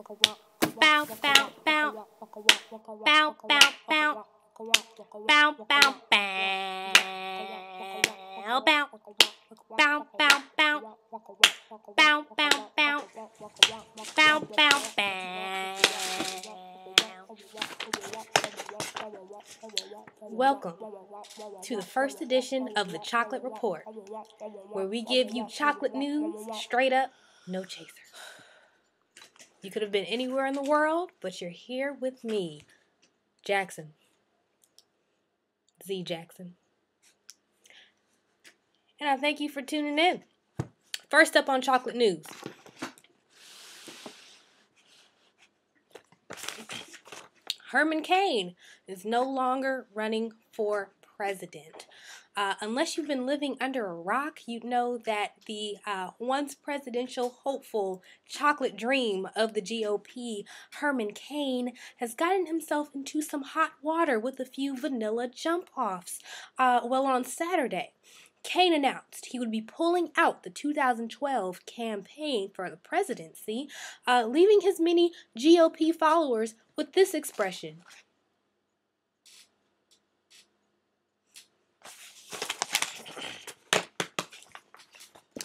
Bow, bow, bow. Bow, bow, bow. Bow, bow, bow. Bow. Bow, bow, bow. Bow, bow, bow. Bow, bow, bow. Welcome to the first edition of the Chocolate Report, where we give you chocolate news straight up, no chaser. You could have been anywhere in the world, but you're here with me, Jackson. Z Jackson. And I thank you for tuning in. First up on chocolate news. Herman Cain is no longer running for president. Unless you've been living under a rock, you'd know that the once presidential hopeful chocolate dream of the GOP, Herman Cain, has gotten himself into some hot water with a few vanilla jump-offs. On Saturday, Cain announced he would be pulling out the 2012 campaign for the presidency, leaving his many GOP followers with this expression.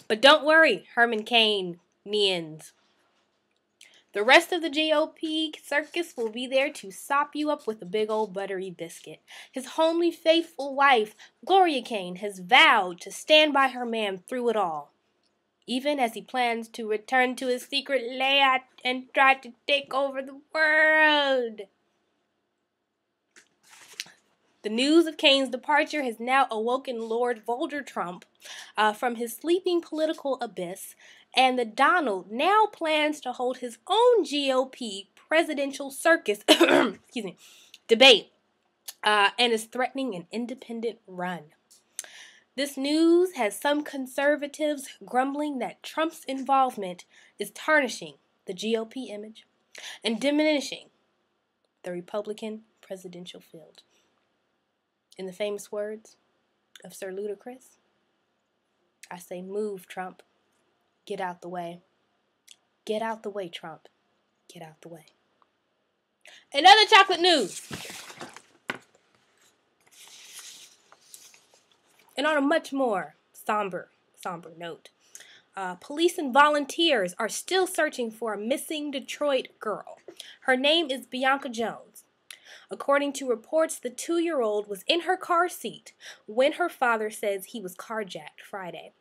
But don't worry, Herman Cain-nians. The rest of the GOP circus will be there to sop you up with a big old buttery biscuit. His homely, faithful wife, Gloria Cain, has vowed to stand by her man through it all, even as he plans to return to his secret lair and try to take over the world. The news of Cain's departure has now awoken Lord Volder Trump from his sleeping political abyss, and the Donald now plans to hold his own GOP presidential circus debate and is threatening an independent run. This news has some conservatives grumbling that Trump's involvement is tarnishing the GOP image and diminishing the Republican presidential field. In the famous words of Sir Ludacris, I say, move, Trump. Get out the way. Get out the way, Trump. Get out the way. In other chocolate news, and on a much more somber note, police and volunteers are still searching for a missing Detroit girl. Her name is Bianca Jones. According to reports, the 2-year-old was in her car seat when her father says he was carjacked Friday.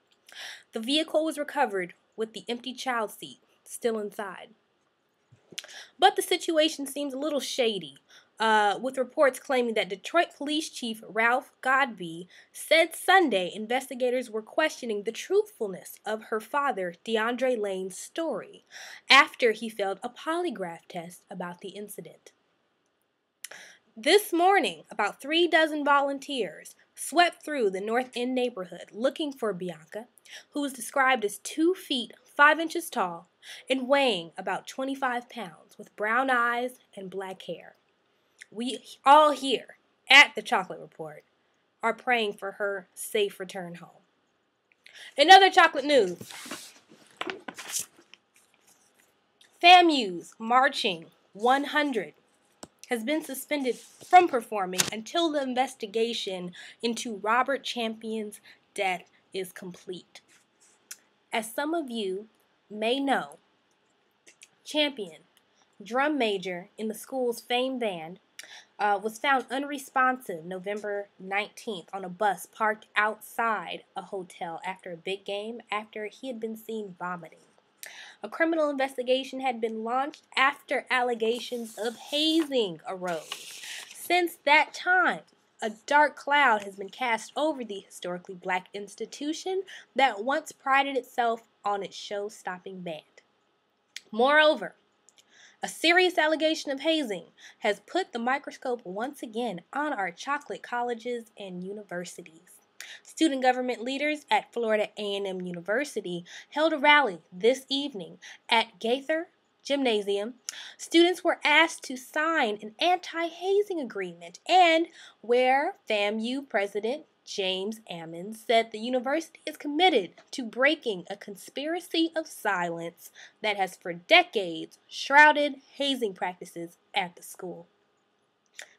The vehicle was recovered with the empty child seat still inside. But the situation seems a little shady, with reports claiming that Detroit Police Chief Ralph Godbee said Sunday investigators were questioning the truthfulness of her father, DeAndre Lane's story, after he failed a polygraph test about the incident. This morning, about 36 volunteers swept through the North End neighborhood looking for Bianca, who was described as 2 feet 5 inches tall and weighing about 25 pounds with brown eyes and black hair. We all here at the Chocolate Report are praying for her safe return home. In other chocolate news, FAMU's Marching 100 has been suspended from performing until the investigation into Robert Champion's death is complete. As some of you may know, Champion, drum major in the school's famed band, was found unresponsive November 19th on a bus parked outside a hotel after a big game after he had been seen vomiting. A criminal investigation had been launched after allegations of hazing arose. Since that time, a dark cloud has been cast over the historically black institution that once prided itself on its show-stopping band. Moreover, a serious allegation of hazing has put the microscope once again on our chocolate colleges and universities. Student government leaders at Florida A&M University held a rally this evening at Gaither Gymnasium. Students were asked to sign an anti-hazing agreement, and where FAMU President James Ammons, said the university is committed to breaking a conspiracy of silence that has for decades shrouded hazing practices at the school.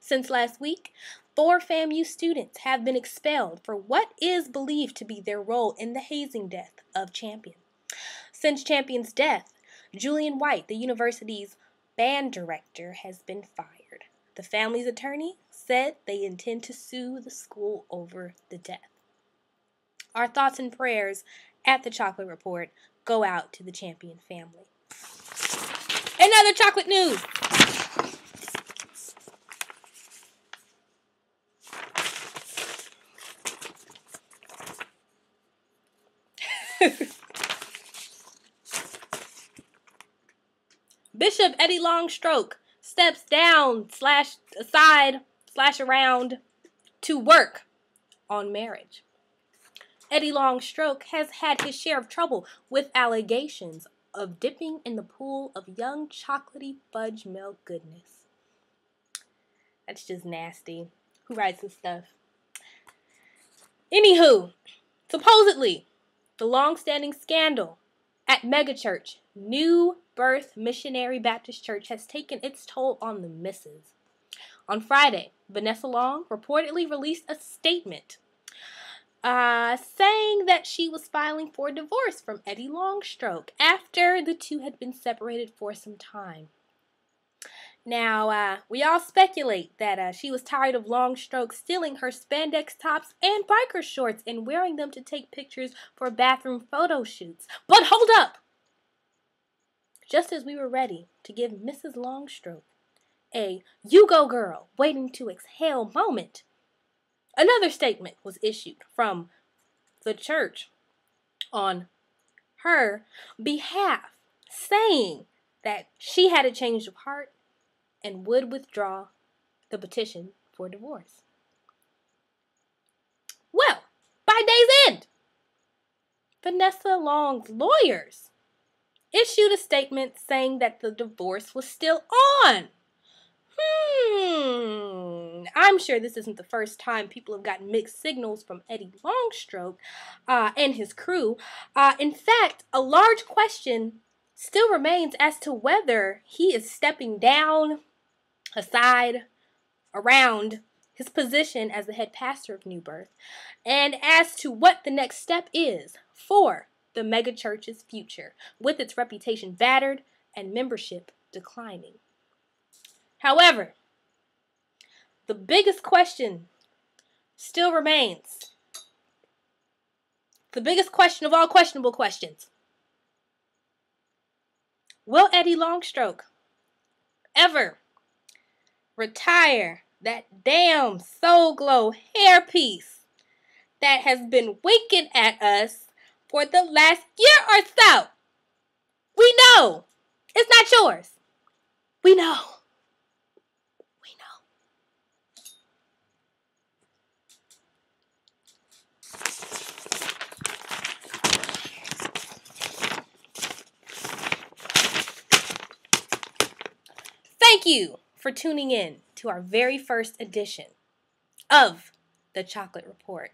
Since last week, 4 FAMU students have been expelled for what is believed to be their role in the hazing death of Champion. Since Champion's death, Julian White, the university's band director, has been fired. The family's attorney said they intend to sue the school over the death. Our thoughts and prayers at the Chocolate Report go out to the Champion family. Another chocolate news. Bishop Eddie Longstroke steps down / around to work on marriage. Eddie Longstroke has had his share of trouble with allegations of dipping in the pool of young chocolatey fudge milk goodness. That's just nasty. Who writes this stuff? Anywho, supposedly, the long-standing scandal at megachurch New Birth Missionary Baptist Church has taken its toll on the missus. On Friday, Vanessa Long reportedly released a statement saying that she was filing for divorce from Eddie Longstroke after the two had been separated for some time. Now, we all speculate that she was tired of Longstroke stealing her spandex tops and biker shorts and wearing them to take pictures for bathroom photo shoots. But hold up! Just as we were ready to give Mrs. Longstroke a "you go girl, waiting to exhale" moment, another statement was issued from the church on her behalf, saying that she had a change of heart and would withdraw the petition for divorce. Well, by day's end, Vanessa Long's lawyers issued a statement saying that the divorce was still on. I'm sure this isn't the first time people have gotten mixed signals from Eddie Longstroke and his crew. In fact, a large question still remains as to whether he is stepping down, aside, around his position as the head pastor of New Birth, and as to what the next step is for the megachurch's future, with its reputation battered and membership declining. However, the biggest question still remains. The biggest question of all questionable questions. Will Eddie Longstroke ever retire that damn Soul Glow hairpiece that has been winking at us for the last year or so? We know it's not yours. We know. We know. Thank you for tuning in to our very first edition of the Chocolate Report,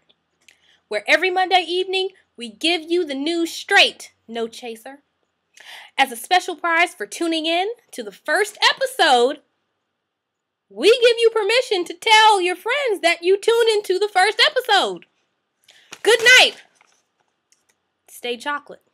where every Monday evening we give you the news straight, no chaser. As a special prize for tuning in to the first episode, we give you permission to tell your friends that you tuned into the first episode. Good night. Stay chocolate.